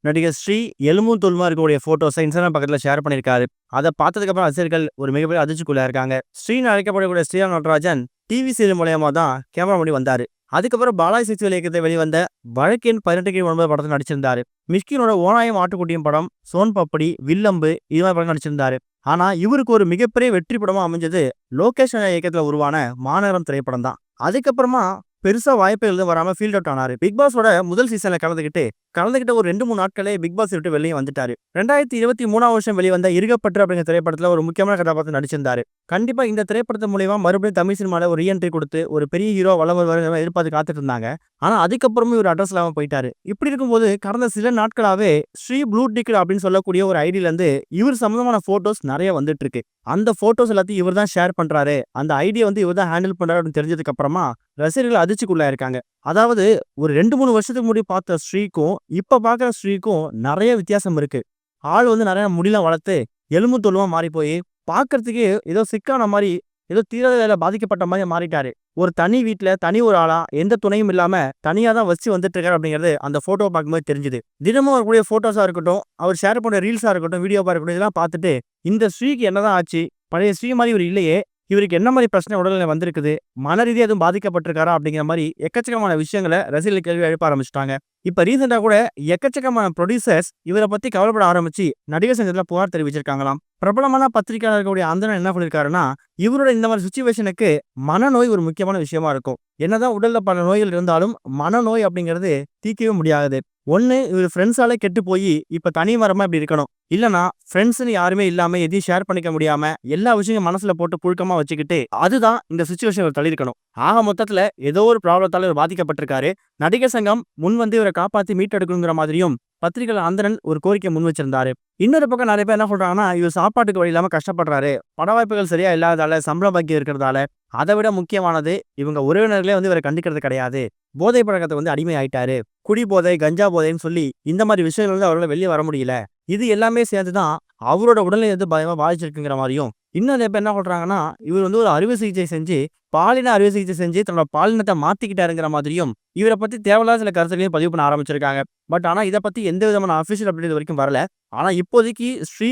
நடிகர் ஸ்ரீ எலும்பும் தோலுமா இருக்கக்கூடிய போட்டோஸை இன்ஸ்டாகிராம் பக்கத்துல ஷேர் பண்ணியிருக்காரு. அதை பார்த்ததுக்கு அப்புறம் ரசிகர்கள் ஒரு மிகப்பெரிய அதிர்ச்சிக்குள்ள இருக்காங்க. ஸ்ரீன்னு அழைக்கப்படக்கூடிய ஸ்ரீராம் நடராஜன் டிவி சீரியல் மூலயமா தான் கேமரா முன்னாடி வந்தாரு. அதுக்கப்புறம் பாலாஜி சிக்ஸ் இயக்கத்தில் வெளிவந்த வழக்கின் 18 படத்தில் நடிச்சிருந்தாரு. மிஷ்கினோட ஓனாயும் ஆட்டுக்குட்டியும் படம், சோன் பப்படி, வில்லம்பு இது மாதிரி படம் நடிச்சிருந்தாரு. ஆனா இவருக்கு ஒரு மிகப்பெரிய வெற்றி படமா அமைஞ்சது லோகேஷ் இயக்கத்துல உருவான மாநகரம் திரைப்படம் தான். அதுக்கப்புறமா பெருசா வாய்ப்புகள் எதுவும் வராம ஃபீல்ட் அவுட் ஆனாரு. பிக் பாஸோட முதல் சீசன்ல கலந்துகிட்ட ஒரு 2-3 நாட்களே பிக் பாஸ் விட்டு வெளியே வந்துட்டாரு. 2023ஆம் வருஷம் வெளிவந்த இருகப்பற்று அப்படிங்கிற திரைப்படத்துல ஒரு முக்கியமான கதாபாத்திரம் நடிச்சிருந்தாரு. கண்டிப்பா இந்த திரைப்படத்தின் மூலியமா மறுபடியும் தமிழ் சினிமால ஒரு ரீஎன்ட்ரி கொடுத்து ஒரு பெரிய ஹீரோ வலம் வருவார் எதிர்பார்த்து காத்துட்டு இருந்தாங்க. ஆனா அதுக்கப்புறமும் இவர் அட்ரஸ் இல்லாம போயிட்டாரு. இப்படி இருக்கும்போது கடந்த சில நாட்களாவே ஸ்ரீ ப்ளூ டிக்கெட் அப்படின்னு சொல்லக்கூடிய ஒரு ஐடியில இருந்து இவர் சம்பந்தமான போட்டோஸ் நிறைய வந்துட்டு இருக்கு. அந்த போட்டோஸ் எல்லாத்தையும் இவர் தான் ஷேர் பண்றாரு, அந்த ஐடியா இவர் தான் ஹேண்டில் பண்றாரு அப்படின்னு தெரிஞ்சதுக்கு அப்புறமா ரசிகர்கள் அதிர்ச்சிக்குள்ளா இருக்காங்க. அதாவது ஒரு 2-3 வருஷத்துக்கு முன்னாடி பார்த்த ஸ்ரீக்கும் இப்ப பார்க்குற ஸ்ரீக்கும் நிறைய வித்தியாசம் இருக்கு. ஆள் நிறைய முடியெல்லாம் வளர்த்து எலும்பு தோலுமா மாறி போய் பார்க்கறதுக்கு ஏதோ சிக்கான மாதிரி, ஏதோ தீவிர வேலை பாதிக்கப்பட்ட மாதிரி மாறிட்டாரு. ஒரு தனி வீட்டுல தனி ஒரு ஆளா எந்த துணையும் இல்லாம தனியா தான் வச்சு வந்துட்டு இருக்காரு அப்படிங்கிறது அந்த போட்டோ பார்க்கும்போது தெரிஞ்சுது. தினமும் வரக்கூடிய போட்டோஸா இருக்கட்டும், அவர் ஷேர் பண்ண ரீல்ஸா இருக்கட்டும், வீடியோவா இருக்கட்டும், இதெல்லாம் பார்த்துட்டு இந்த ஸ்ரீக்கு என்னதான் ஆச்சு, பழைய ஸ்ரீ மாதிரி இவர் இல்லையே, இவருக்கு என்ன மாதிரி பிரச்சனை உடல்நிலை வந்திருக்குது, மன ரீதியா எதுவும் பாதிக்கப்பட்டிருக்காரா அப்படிங்கிற மாதிரி எக்கச்சக்கமான விஷயங்களை ரசிகர்கள் கேள்வி எழுப்ப ஆரம்பிச்சிட்டாங்க. இப்ப ரீசெண்டா கூட எக்கச்சக்கமான ப்ரொடியூசர்ஸ் இவரை பத்தி கவலைப்பட ஆரம்பிச்சு நடிகர் சங்கத்துல புகார் தெரிவிச்சிருக்காங்களாம். பிரபலமான பத்திரிகையாளர்களுடைய அந்தனர் என்ன பண்ணிருக்காருன்னா, இவரோட இந்த மாதிரி சுச்சுவேஷனுக்கு மனநோய் ஒரு முக்கியமான விஷயமா இருக்கும். என்னதான் உடல்ல பல நோய்கள் இருந்தாலும் மனநோய் அப்படிங்கிறது தீர்க்கவே முடியாது. ஒண்ணு இவர் ஃப்ரெண்ட்ஸால கெட்டு போய் இப்ப தனி மரமா இப்படி இருக்கணும், இல்லனா ஃப்ரெண்ட்ஸ்னு யாருமே இல்லாம எதையும் ஷேர் பண்ணிக்க முடியாம எல்லா விஷயம் மனசுல போட்டு புழுக்கமா வச்சுக்கிட்டு அதுதான் இந்த சுச்சுவேஷன் தள்ளி இருக்கணும். ஆக மொத்தத்துல ஏதோ ஒரு ப்ராப்ளத்தால இவர் பாதிக்கப்பட்டிருக்காரு. நடிகர் சங்கம் முன் வந்து இவரை காப்பாத்தி மீட்டெடுக்கணுங்கிற மாதிரியும் பத்திரிகை அந்தரன் ஒரு கோரிக்கை முன் வச்சிருந்தாரு. இன்னொரு பக்கம் நிறைய பேர் என்ன சொல்றாங்கன்னா, இவர் சாப்பாட்டுக்கு வழி இல்லாம கஷ்டப்படுறாரு, பட வாய்ப்புகள் சரியா இல்லாததால, சம்பள பாக்கியம் இருக்கிறதால, அதை விட முக்கியமானது இவங்க உறவினர்களே இவரை கண்டிக்கிறது கிடையாது, போதை பழக்கத்தை அடிமை ஆயிட்டாரு, குடி போதை கஞ்சா போதைன்னு சொல்லி இந்த மாதிரி விஷயங்கள் அவரால் வெளியே வர முடியல, இது எல்லாமே சேர்ந்துதான் அவரோட உடல்நிலை பயமா பாதிச்சிருக்குங்கிற மாதிரியும், இன்னும் இப்ப என்ன சொல்றாங்கன்னா, இவர் ஒரு அறுவை சிகிச்சை செஞ்சு பாலின அறுவை சிகிச்சை செஞ்சு தன்னோட பாலினத்தை மாத்திக்கிட்டாருங்கிற மாதிரியும் இவரை பத்தி தேவையில்லாத சில கருத்துக்களையும் பதிவு பண்ண ஆரம்பிச்சிருக்காங்க. பட் ஆனா இதை பத்தி எந்த விதமான அபிஷியல் அப்டேட் வரைக்கும் வரல. ஆனா இப்போதைக்கு ஸ்ரீ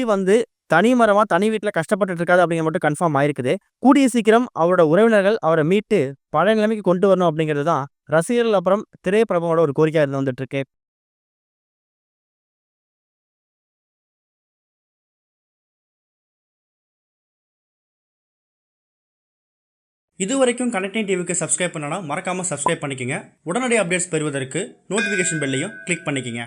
தனி மரமா தனி வீட்டுல கஷ்டப்பட்டு இருக்காது அப்படிங்கிற மட்டும் கன்ஃபார்ம் ஆயிருக்குது. கூடிய சீக்கிரம் அவரோட உறவினர்கள் அவரை மீட்டு பழைய நிலைமைக்கு கொண்டு வரணும் அப்படிங்கிறது தான் ரசிகர்கள் அப்புறம் திரைப்பிரபலங்களோட ஒரு கோரிக்கையா இருந்து வந்துட்டு இருக்கு. இதுவரைக்கும் கனெக்டிங் டிவிக்கு சப்ஸ்கிரைப் பண்ணனா மறக்காம சப்ஸ்கிரைப் பண்ணிக்கங்க. உடனடி அப்டேட்ஸ் பெறுவதற்கு நோட்டிஃபிகேஷன் பெல்லையும் கிளிக் பண்ணிக்கங்க.